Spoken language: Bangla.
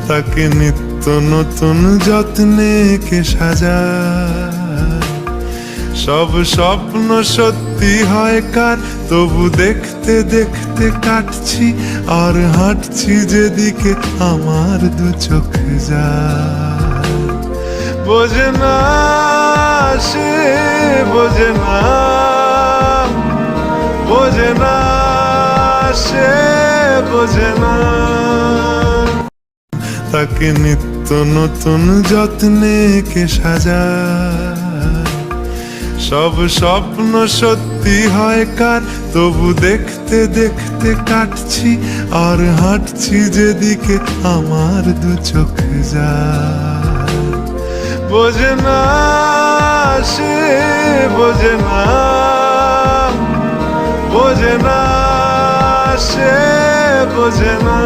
তাকে নিত্য নতুন যত্নে কে সাজায়। সব স্বপ্ন সত্যি হয় কার, তবু দেখতে দেখতে কাটছি আর হাঁটছি যেদিকে আমার দু চোখ যায়। বোঝে না সে, বোঝে না, বোঝে না সে, বোঝে না। তাকে নিত্য নতুন যত্নে কে সাজায়। সব স্বপ্ন সত্যি হয় কার, তবু দেখতে দেখতে কাটছি আর হাঁটছি যেদিকে আমার দু চোখ যায়। বোঝে না সে, বোঝে না, বোঝে না সে, বোঝে না।